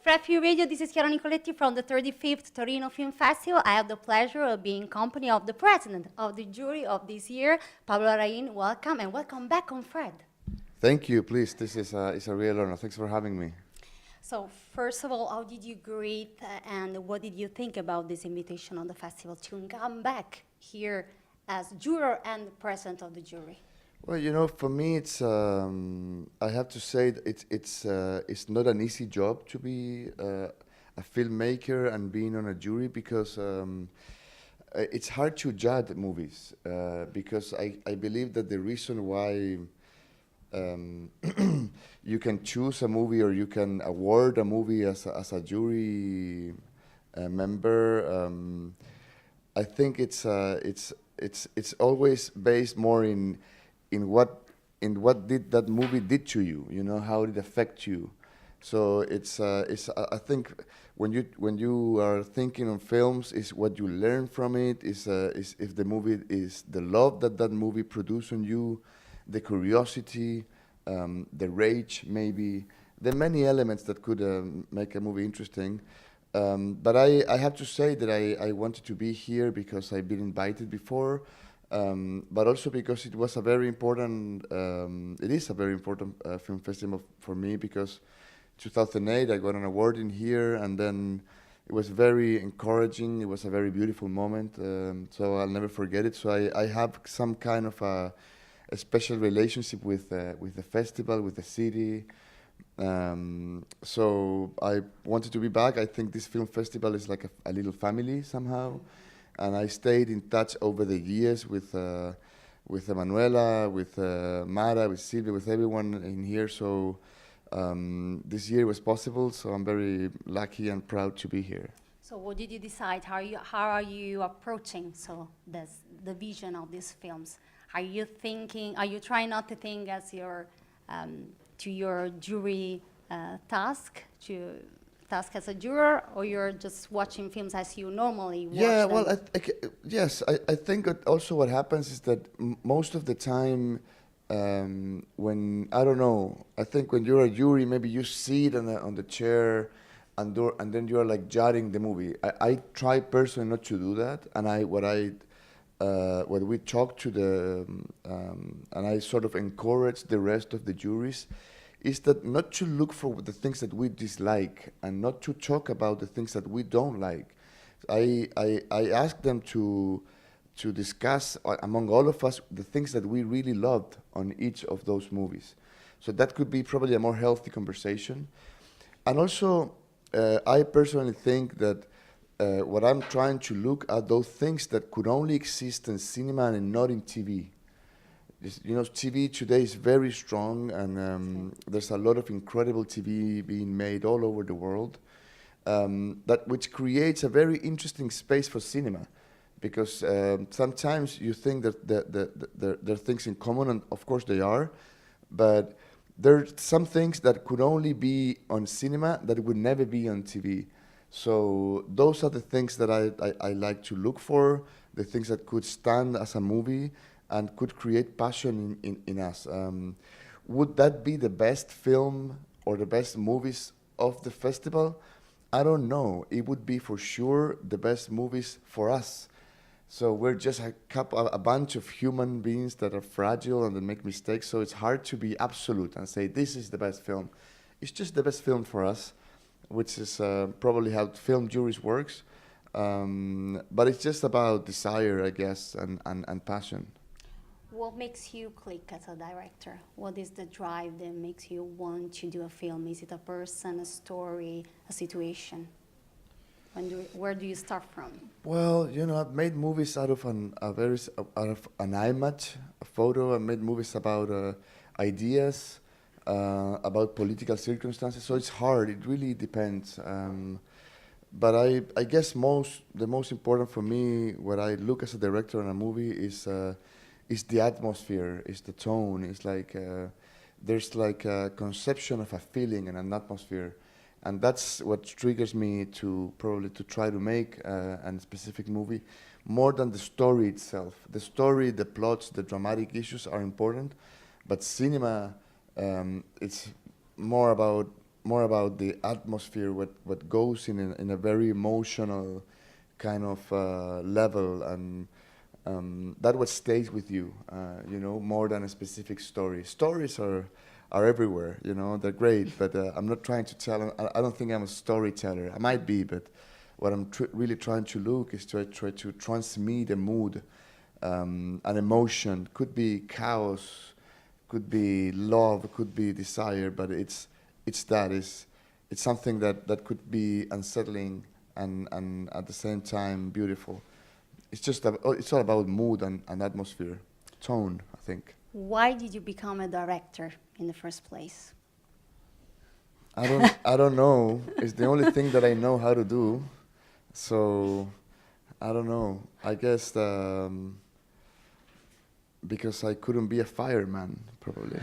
Freffi Radio, this is Chiara Nicoletti from the 35th Torino Film Festival. I have the pleasure of being in company of the president of the jury of this year, Pablo Larrain. Welcome and welcome back on Fred. Thank you, please. This is it's a real honor. Thanks for having me. So first of all, how did you greet and what did you think about this invitation on the festival to come back here as juror and president of the jury? Well, for me, I have to say that it's not an easy job to be a filmmaker and being on a jury because it's hard to judge movies because I believe that the reason why you can choose a movie or you can award a movie as a jury member. I think it's always based more in what did that movie did to you. How did it affect you. So I think when you are thinking on films, is what you learn from it, is if the movie is the love that movie produced on you, the curiosity, the rage, maybe. There are many elements that could make a movie interesting. But I have to say that I wanted to be here because I've been invited before, but also because it was a very important, it is a very important film festival for me because 2008 I got an award in here, and then it was very encouraging. It was a very beautiful moment, so I'll never forget it. So I have some kind of a special relationship with the festival, with the city. So I wanted to be back. I think this film festival is like a little family somehow, and I stayed in touch over the years with Emanuela, with Mara, with Silvia, with everyone in here. So this year was possible. So I'm very lucky and proud to be here. So what did you decide? How are you approaching the vision of these films? Are you trying not to think as your to your jury task as a juror, or you're just watching films as you normally watch Yeah, them? well, yes, I think that also what happens is that most of the time, when, I don't know, I think when you're a jury, maybe you sit on the chair and then you're like judging the movie. I try personally not to do that, and when we talk to and I sort of encourage the rest of the juries, is that not to look for the things that we dislike and not to talk about the things that we don't like. I ask them to discuss among all of us the things that we really loved on each of those movies. So that could be probably a more healthy conversation. And also, I personally think that what I'm trying to look at those things that could only exist in cinema and not in TV. TV today is very strong, and there's a lot of incredible TV being made all over the world, which creates a very interesting space for cinema, because sometimes you think that there are things in common, and of course they are, but there are some things that could only be on cinema that would never be on TV. So those are the things that I like to look for, the things that could stand as a movie and could create passion in us. Would that be the best film or the best movies of the festival? I don't know. It would be for sure the best movies for us. So we're just a bunch of human beings that are fragile and that make mistakes, so it's hard to be absolute and say this is the best film. It's just the best film for us, which is probably how film juries works. But it's just about desire, I guess, and passion. What makes you click as a director? What is the drive that makes you want to do a film? Is it a person, a story, a situation? Where do you start from? Well, I've made movies out of an image, a photo. I've made movies about ideas, about political circumstances. So it's hard. It really depends. But I guess the most important for me, when I look as a director in a movie, is the atmosphere, is the tone. It's like there's like a conception of a feeling and an atmosphere, and that's what triggers me to try to make a specific movie, more than the story itself. The story, the plots, the dramatic issues are important, but cinema, it's more about more about the atmosphere, what goes in a very emotional kind of level, and that what stays with you, you know, more than a specific story. Stories are everywhere, you know, they're great, but I'm not trying to tell. I don't think I'm a storyteller. I might be, but what I'm really trying to look is to try to transmit a mood, an emotion. Could be chaos, could be love, could be desire, but it's something that could be unsettling and at the same time beautiful. It's all about mood and atmosphere, tone, I think. Why did you become a director in the first place? I don't know. It's the only thing that I know how to do. So I don't know. I guess because I couldn't be a fireman, probably.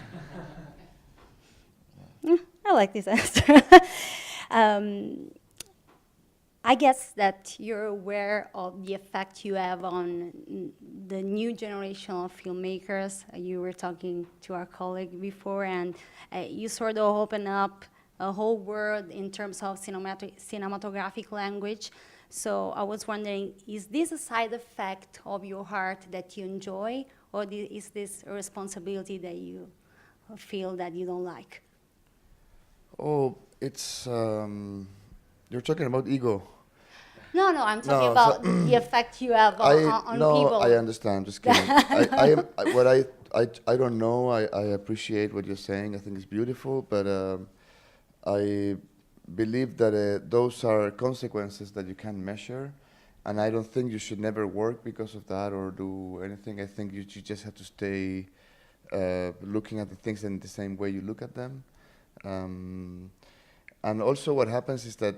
I like this answer. um, I guess that you're aware of the effect you have on the new generation of filmmakers. You were talking to our colleague before, and you sort of open up a whole world in terms of cinematographic language. So I was wondering, is this a side effect of your art that you enjoy, or is this a responsibility that you feel that you don't like? Oh, it's you're talking about ego. No, no, I'm talking No, about the effect you have on no, people. I understand. Just kidding. What I don't know. I appreciate what you're saying. I think it's beautiful, but I believe that those are consequences that you can't measure, and I don't think you should never work because of that or do anything. I think you just have to stay looking at the things in the same way you look at them. Um, and also, what happens is that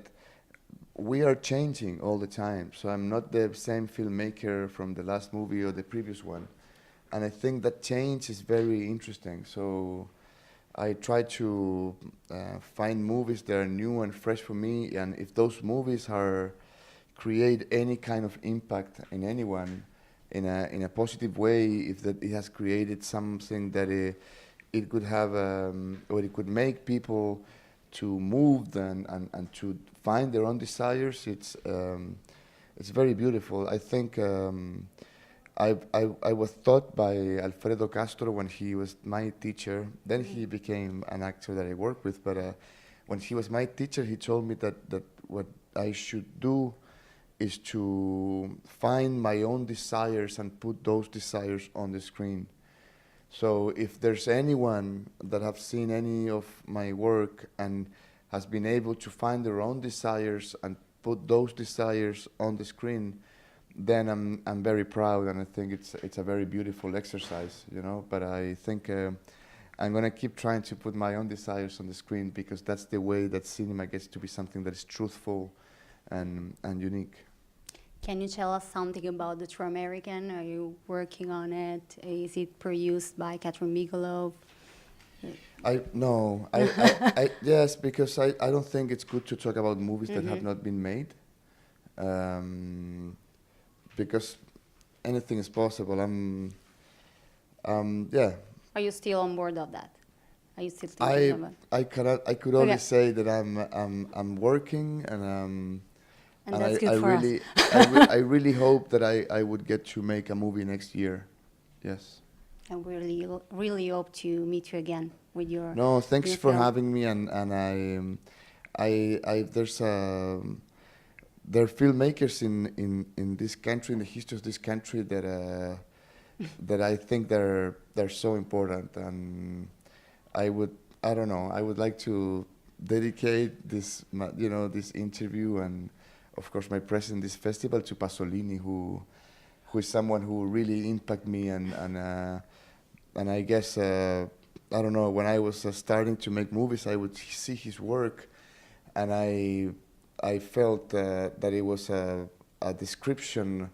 we are changing all the time. So I'm not the same filmmaker from the last movie or the previous one. And I think that change is very interesting. So I try to find movies that are new and fresh for me. And if those movies are create any kind of impact in anyone in a positive way, if that it has created something that it could have or it could make people to move and to find their own desires, it's very beautiful. I think I was taught by Alfredo Castro when he was my teacher. Then he became an actor that I work with. But when he was my teacher, he told me that what I should do is to find my own desires and put those desires on the screen. So if there's anyone that have seen any of my work and has been able to find their own desires and put those desires on the screen, then I'm very proud, and I think it's a very beautiful exercise, you know. But I think I'm gonna keep trying to put my own desires on the screen because that's the way that cinema gets to be something that is truthful and unique. Can you tell us something about the True American? Are you working on it? Is it produced by Catherine Bigelow? No, yes, because I don't think it's good to talk about movies that have not been made, because anything is possible. Yeah. Are you still on board of that? Are you still thinking about it? I could only say that I'm working And that's good I for us. really I really hope that I would get to make a movie next year. Yes. And we really hope to meet you again with your No, thanks new for film. having me, and there are filmmakers in this country, in the history of this country, that I think they're so important, and I don't know, I would like to dedicate this this interview and of course my presence in this festival to Pasolini, who is someone who really impacted me, and I guess I don't know, when I was starting to make movies, I would see his work, and I felt that it was a description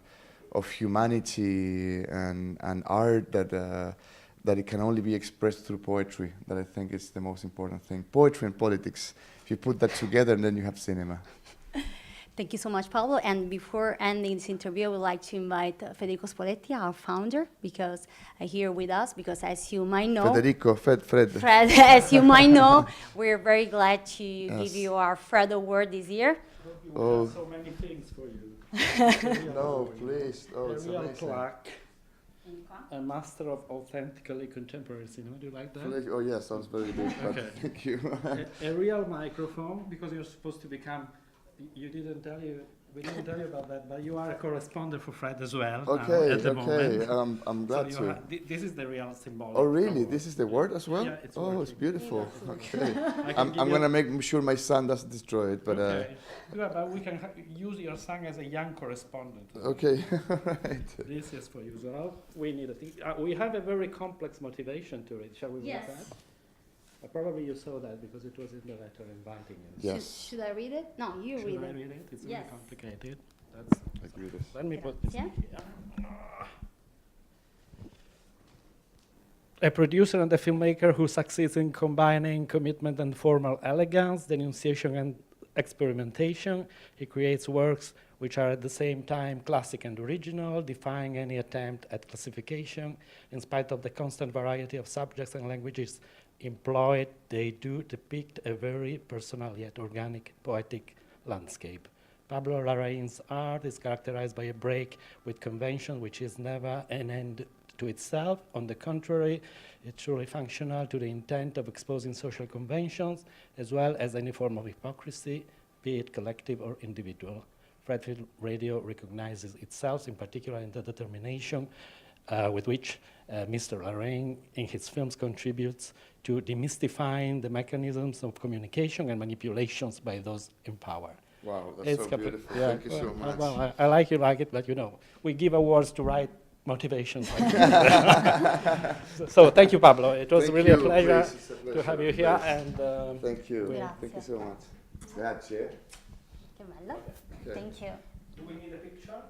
of humanity and art that it can only be expressed through poetry. That I think is the most important thing. Poetry and politics. If you put that together, then you have cinema. Thank you so much, Pablo. And before ending this interview, I would like to invite Federico Spoletti, our founder, because here with us, because as you might know, Federico, Fred. Fred, as you might know, we're very glad to Yes. give you our Fred Award this year. We Oh. have so many things for you. No, please. Oh, A it's real amazing. plaque, a master of authentically contemporary cinema. Do you like that? Oh, yes, sounds very big, but Okay. thank you. A real microphone, because you're supposed to become. We didn't tell you about that, but you are a correspondent for Fred as well. now, Okay, at the okay, moment. I'm So glad you to. this is the real symbolic. Oh, really? award. This is the word as well? Yeah, it's oh, it's working. beautiful. Okay. I can I'm give I'm you- gonna make sure my son doesn't destroy it, but okay. Yeah, but we can use your son as a young correspondent. okay, right. This is for you. So we need a thing. We have a very complex motivation to it. Shall we read Yes. that? Probably you saw that because it was in the letter inviting you. Yes. Should I read it? No, you Should read I it. read it? It's Yes. very complicated. That's, Let's do this. let me put this Grazie. here. A producer and a filmmaker who succeeds in combining commitment and formal elegance, denunciation and experimentation. He creates works which are at the same time classic and original, defying any attempt at classification. In spite of the constant variety of subjects and languages employed, they do depict a very personal yet organic poetic landscape. Pablo Larrain's art is characterized by a break with convention, which is never an end to itself. On the contrary, it's truly functional to the intent of exposing social conventions, as well as any form of hypocrisy, be it collective or individual. Fredfield Radio recognizes itself, in particular in the determination with which Mr. Larrain in his films contributes to demystifying the mechanisms of communication and manipulations by those in power. Wow, that's It's so compa- beautiful. yeah, Thank you so well, much. well, I like you like it, but you know, we give awards to right motivations. Like that. So thank you, Pablo. It was Thank really you, a pleasure please, it's a to pleasure, have you here. please. And Thank you. Grazie. Thank you so much. Grazie. Che bello. Okay. Thank you. do we need a picture,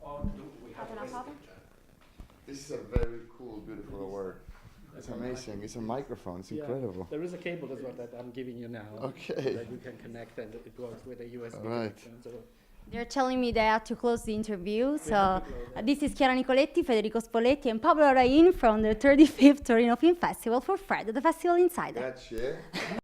or do we have Fate una a foto? picture? This is a very cool, beautiful award. It's amazing. It's a microphone. It's Yeah. incredible. There is a cable as well that I'm giving you now. Okay. That you can connect, and it works with a USB All right. connection. So They're telling me they have to close the interview. So have to close it. this is Chiara Nicoletti, Federico Spolletti, and Pablo Larrain from the 35th Torino Film Festival for Fred, the Festival Insider. Grazie.